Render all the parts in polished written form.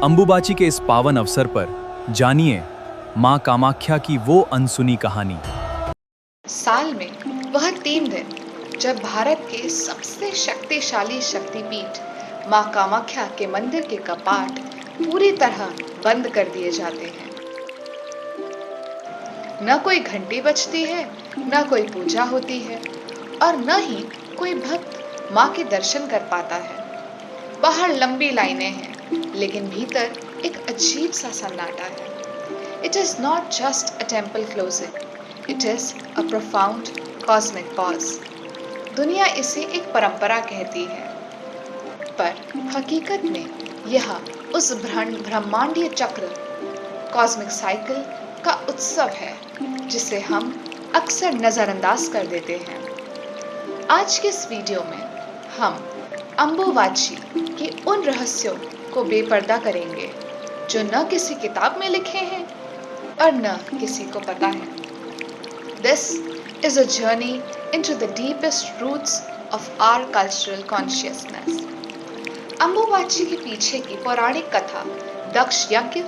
अंबुबाची के इस पावन अवसर पर जानिए मां कामाख्या की वो अनसुनी कहानी। साल में वह 3 दिन जब भारत के सबसे शक्तिशाली शक्तिपीठ मां कामाख्या के मंदिर के कपाट पूरी तरह बंद कर दिए जाते हैं। न कोई घंटी बजती है, न कोई पूजा होती है और न ही कोई भक्त मां के दर्शन कर पाता है। बाहर लंबी लाइनें हैं, लेकिन भीतर एक अजीब सा सन्नाटा है। It is not just a temple closing, it is a profound cosmic pause. दुनिया इसे एक परंपरा कहती है, पर हकीकत में यह उस ब्रह्मांडीय चक्र कॉस्मिक साइकिल का उत्सव है जिसे हम अक्सर नजरअंदाज कर देते हैं। आज के इस वीडियो में हम अंबुबाची के उन रहस्यों को बेपर्दा करेंगे जो न किसी किताब में लिखे हैं और न किसी को पता है। This is a journey into the deepest roots of our cultural consciousness. Ambubachi के पीछे की पौराणिक कथा दक्ष यज्ञ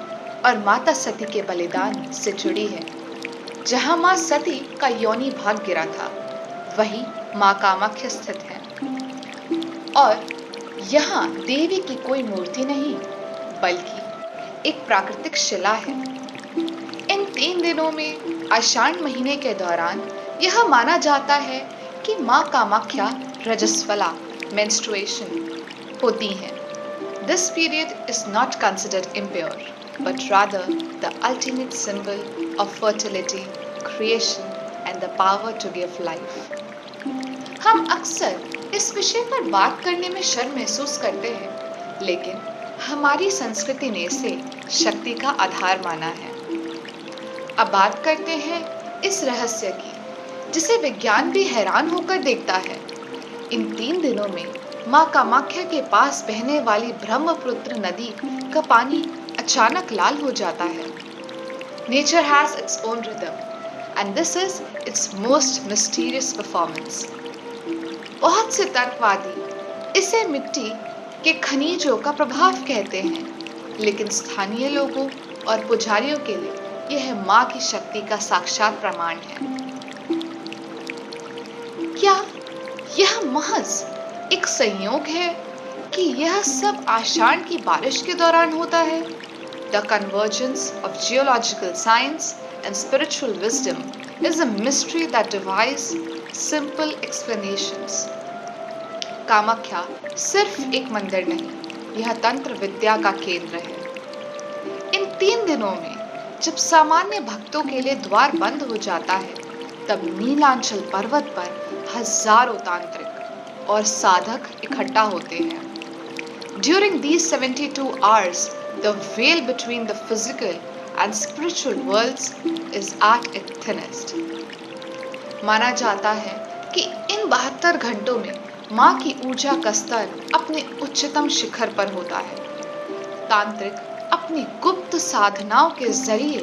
और माता सती के बलिदान से जुड़ी है। जहाँ माँ सती का योनि भाग गिरा था, वही माँ कामाख्या स्थित है और यहाँ देवी की कोई मूर्ति नहीं, बल्कि एक प्राकृतिक शिला है। इन 3 दिनों में आषाढ़ महीने के दौरान यह माना जाता है कि माँ कामाख्या रजस्वला मेंस्ट्रुएशन होती हैं। This period is not considered impure, but rather the ultimate symbol of fertility, creation and the power to give life. हम अक्सर इस विषय पर बात करने में शर्म महसूस करते हैं, लेकिन हमारी संस्कृति ने इसे शक्ति का आधार माना है। अब बात करते हैं इस रहस्य की, जिसे विज्ञान भी हैरान होकर देखता है। इन 3 दिनों में माँ कामाख्या के पास बहने वाली ब्रह्मपुत्र नदी का पानी अचानक लाल हो जाता है। Nature has its own rhythm and this is it's most mysterious performance. बहुत से तर्कवादी इसे मिट्टी के खनिजों का प्रभाव कहते हैं, लेकिन स्थानीय लोगों और पुजारियों के लिए यह माँ की शक्ति का साक्षात प्रमाण है। क्या यह महज एक संयोग है कि यह सब आषाढ़ की बारिश के दौरान होता है? The convergence of geological science and spiritual wisdom is a mystery that defies simple explanations. Kamakhya सिर्फ एक मंदिर नहीं, यह तंत्र विद्या का केंद्र है। इन 3 दिनों में जब सामान्य भक्तों के लिए द्वार बंद हो जाता है, तब नीलांचल पर्वत पर हजारों तांत्रिक और साधक इकट्ठा होते हैं। During these 72 hours, the veil between the physical and spiritual worlds is at its thinnest. माना जाता है कि इन 72 घंटों में माँ की ऊर्जा का स्तर अपने उच्चतम शिखर पर होता है। तांत्रिक अपनी गुप्त साधनाओं के जरिए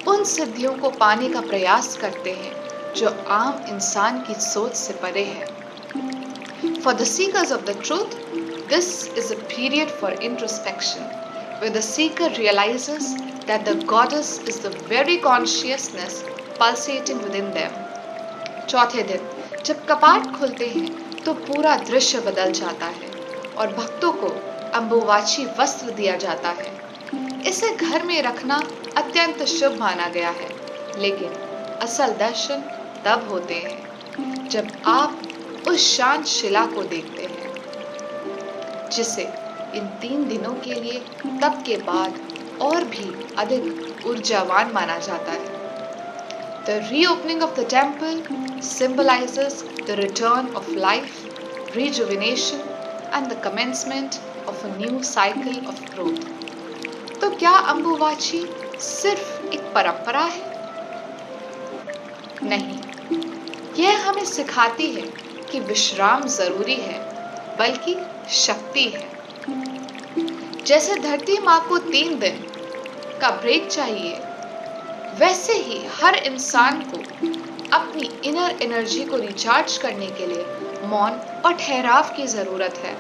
उन सिद्धियों को पाने का प्रयास करते हैं जो आम इंसान की सोच से परे है। For the seekers of the truth, this is a period for introspection, where the seeker realizes that the goddess is the very consciousness pulsating within them. चौथे दिन जब कपाट खुलते हैं तो पूरा दृश्य बदल जाता है और भक्तों को अंबुबाची वस्त्र दिया जाता है। इसे घर में रखना अत्यंत शुभ माना गया है, लेकिन असल दर्शन तब होते हैं जब आप उस शांत शिला को देखते हैं, जिसे इन 3 दिनों के लिए तप के बाद और भी अधिक ऊर्जावान माना जाता है। The reopening of the temple symbolizes the return of life, rejuvenation and the commencement of a new cycle of growth. तो क्या अंबुबाची सिर्फ एक परंपरा है? नहीं, यह हमें सिखाती है कि विश्राम जरूरी है, बल्कि शक्ति है। जैसे धरती माँ को 3 दिन का ब्रेक चाहिए, वैसे ही हर इंसान को अपनी इनर एनर्जी को रिचार्ज करने के लिए मौन और ठहराव की जरूरत है।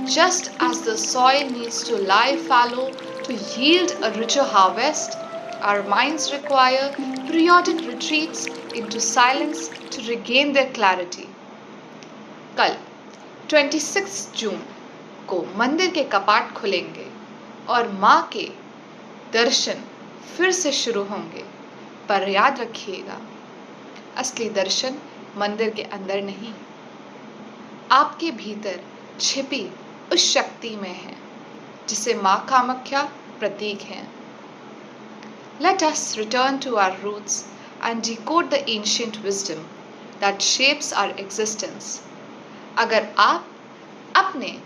Just as the soil needs to lie fallow To yield a richer harvest, our minds require periodic retreats into silence to regain their clarity. कल 26 जून को मंदिर के कपाट खुलेंगे और माँ के दर्शन फिर से शुरू होंगे। पर याद रखिएगा, असली दर्शन मंदिर के अंदर नहीं, आपके भीतर छिपी उस शक्ति में है जिसे माँ कामाख्या प्रतीक है। Let us return to our roots and decode the ancient wisdom that shapes our existence. अगर आप अपने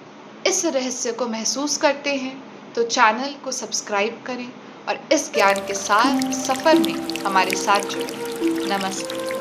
इस रहस्य को महसूस करते हैं तो चैनल को सब्सक्राइब करें और इस ज्ञान के साथ सफर में हमारे साथ जुड़ें। नमस्ते।